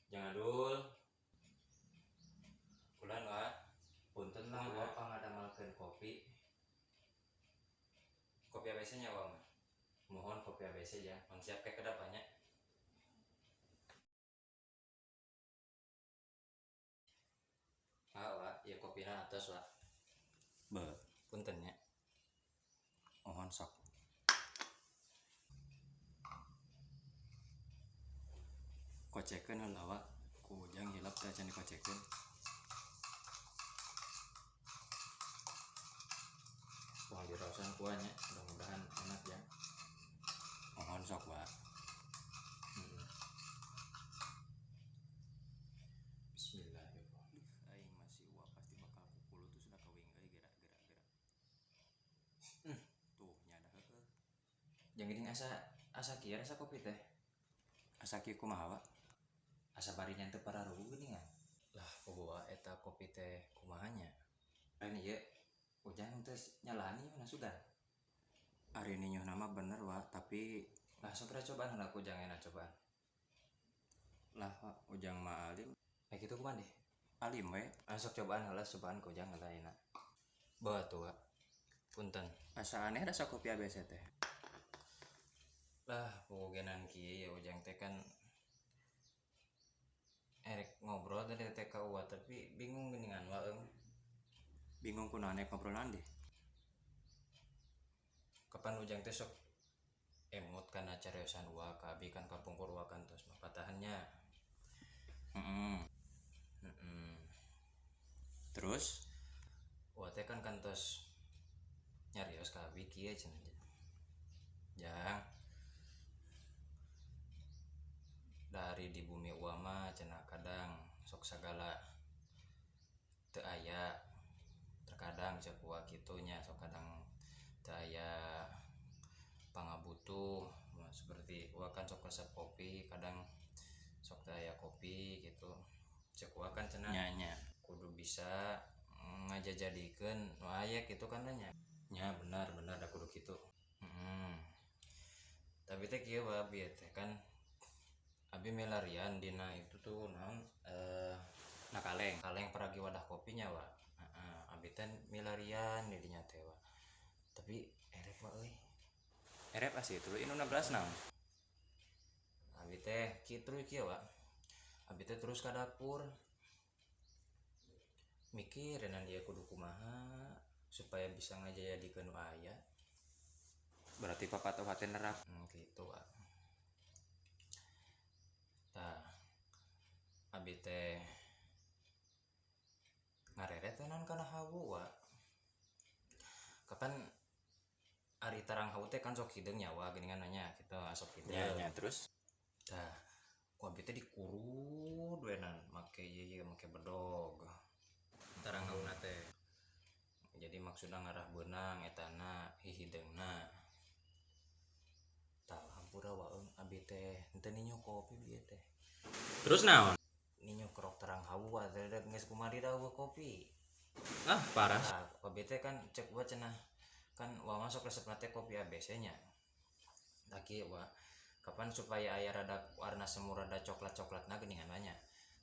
Jangan dul, bulan wa, Punten lah wa pangadamalkeun kopi. kopi ABC nya wa mah. Mohon kopi ABC ya, mang siap ke kedepannya. Wa, ya kopina atas wa. Be, Punten nya. mohon sok. Kocekeun heula wa, ku ujang hilap teh can dikocekeun. Wah diraosan kuanya, mudah-mudahan enak ya. Mohon sok wa. Bismillahirrahmanirrahim. Aing masih wa pasti bakal kukulu tuh sudah kawing euy gerak-gerak. Tuh nyada heueuh. Yang gini asa kieu rasa kopi teh. Asa kieu kumaha wa? Asa bari nyantet pararuhu geuningan. Lah pogoa eta kopi teh kumahanya. Lain ieu ujang teh nyalani mana sugan. Ari ninyo nama bener wa, tapi Lah sok cobaan heula ku ujang enak cobaan. lah wa ujang mah alim. Kayak gitu kumaha deh. Alim we. Sok cobaan heula cobaan ku ujang heula enak. Bawa tuh wa. Punten. Asa aneh rasa kopi ABC teh. Lah pogenan kieu ya ujang teh kan erek ngobrol dari TKU tapi bingung geuningan wa Bingung kunaon ngobrolan deh. kapan ujang teh sok emut kana cariosan wa ka abi kan kapungkur wa kan tos mah patahannya. Terus Wa teh kan kantos nyarios ka abi kieu cenah. Jang dari di bumi wa mah cenah kadang sok sagala teu aya. Terkadang cek wa kitu nya sok kadang teu aya pangabutuh seperti wa kan sok resep kopi kadang sok teu aya kopi gitu. Cek wa kan cenah nya kudu bisa ngajajadikeun nu aya kitu kan nya. Nya benar da kudu kitu. Tapi teh kieu wa abi teh kan abi melarian dina itu tuh naon nah kaleng. kaleng peragi wadah kopinya wa. Abi teh milarian di dinya teh wa. Tapi erek wa euy. Erep asih tuluy nu 16 naon. Abi teh kieu wa. Abi teh terus ka dapur. Mikir dan dia kudu kumaha supaya bisa ngajadikeun nu aya. Berarti papat oha teh nerap. Gitu wa. Tah abi teh ngareret naon kana hawu wa. Kapan ari tarang hawu teh kan sok hideung nyawa geuningan nanya kita sok hideung. Nya terus Tah ku abi teh dikurud wenan make ieu make bedog. Tarang hauna teh. Jadi maksudna ngarah beunang etana hihideungna. Tah hampura wa abi teh henteu ninyo kopi ieu teh. terus naon? Ninyo kerok tarang hawu wa teh geus kumari da kopi. Ah parah. Nah, kopi teh kan cek wa cenah kan wa masuk resep teh kopi ABC nya. Taki wa kapan supaya aya rada warna semu rada coklat-coklatna geuningan nya.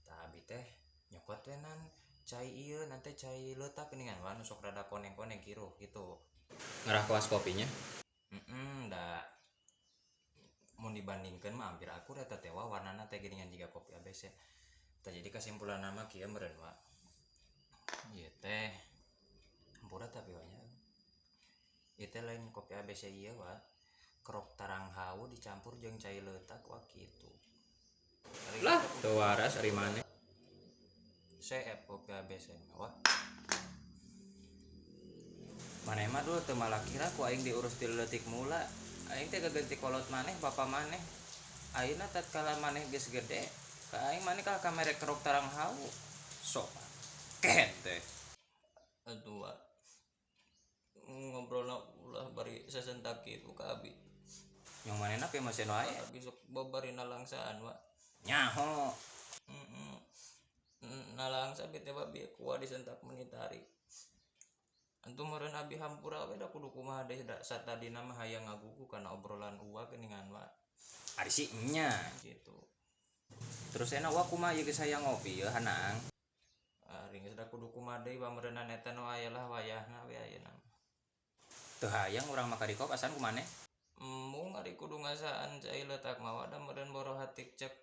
Tah abi teh nyokot wenan cai ieu nanti cai leutak geuningan wa nu sok rada koneng-koneng kiruh gitu. Ngarah kelas kopinya. Da mun dibandingkeun mah hampir akur eta teh wa warnana teh geuningan jiga kopi ABC. Tah jadi kesimpulan nama kieu meureun wa. Ieu teh hampura tapi wa nya. Ieu teh lain kopi ABC ieu wa. Kerok tarang hawu dicampur jeung cai leutak wa kitu. Lah teu waras ari maneh. CF kopi ABC wa. Maneh mah dulu teu malah kira ku aing diurus ti leutik mula. Aing teh gaganti kolot maneh bapa maneh. Ayeuna tatkala maneh geus gede, ka aing maneh ka merek kerok tarang hawu. Sok ket teh. Aduh wa. Ngobrolna ulah bari sasentak kitu ka abi. Yang manehna pe masih nu aya. Abi sok babarina langsaan wa. Nyaho. Nalangsa bete babi kuah disentak menitari. Antum meureun abi hampura we da kudu kumaha deui da satadina mah hayang ngagugu kana obrolan uwa geuningan wa. Ari si nya Gitu. Terus enak wa kumaha ieu saya ngopi ya hanang. Ari geus da kudu kumaha deui pamerenan eta nu aya lah wayahna we ayeuna. Teu hayang urang maka di kosan kumaneh. Mung ari kudu ngasaan cai letak mah da meureun boro hatik cek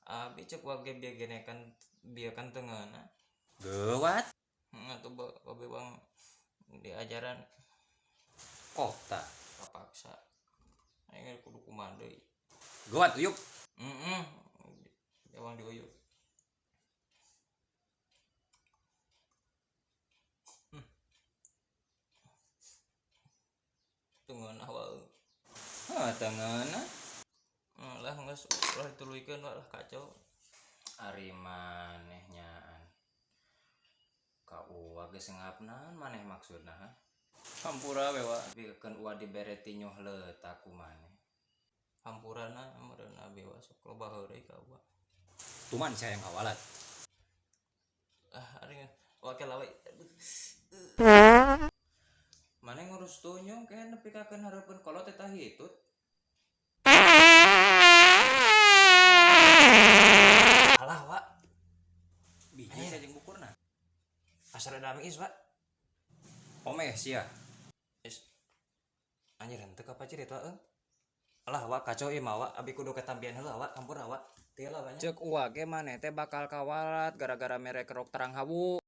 abi cek wage biagenekan biakan teungeuna. Geuwat Atuh babewang diajaran kota. kapaksa. Aing kudu kumaha deui. Geuwat uyuk. Jawang diuyuk. Teungeuna wae. Heuh teungeuna. Lah geus ulah dituluykeun lah kacau. Ari maneh nyaan. Ka uwa geus ngapnaon maneh maksudna ha? Hampura we wa. Tapi keun uwa dibere tinyoh leutak ku maneh. Hampurana meureun abi wa sok loba heureuy ka uwa. Tuman sayang kawalat. Ari wakil lawe. Maneh ngurus tunyong ke nepi ka keun hareupeun kolot eta hitut. Alah wa. Biji Aya. jeung bukurna. Asal dami is wa. Omeh sia. Is. Anjir henteu ka pacirit wa. Alah wa kacau ieu mah wa abi kudu ketambian heula wa hampura wa. Teu lah banyak. Cek uwa ge maneh teh bakal kawalat gara-gara mere kerok terang hawu.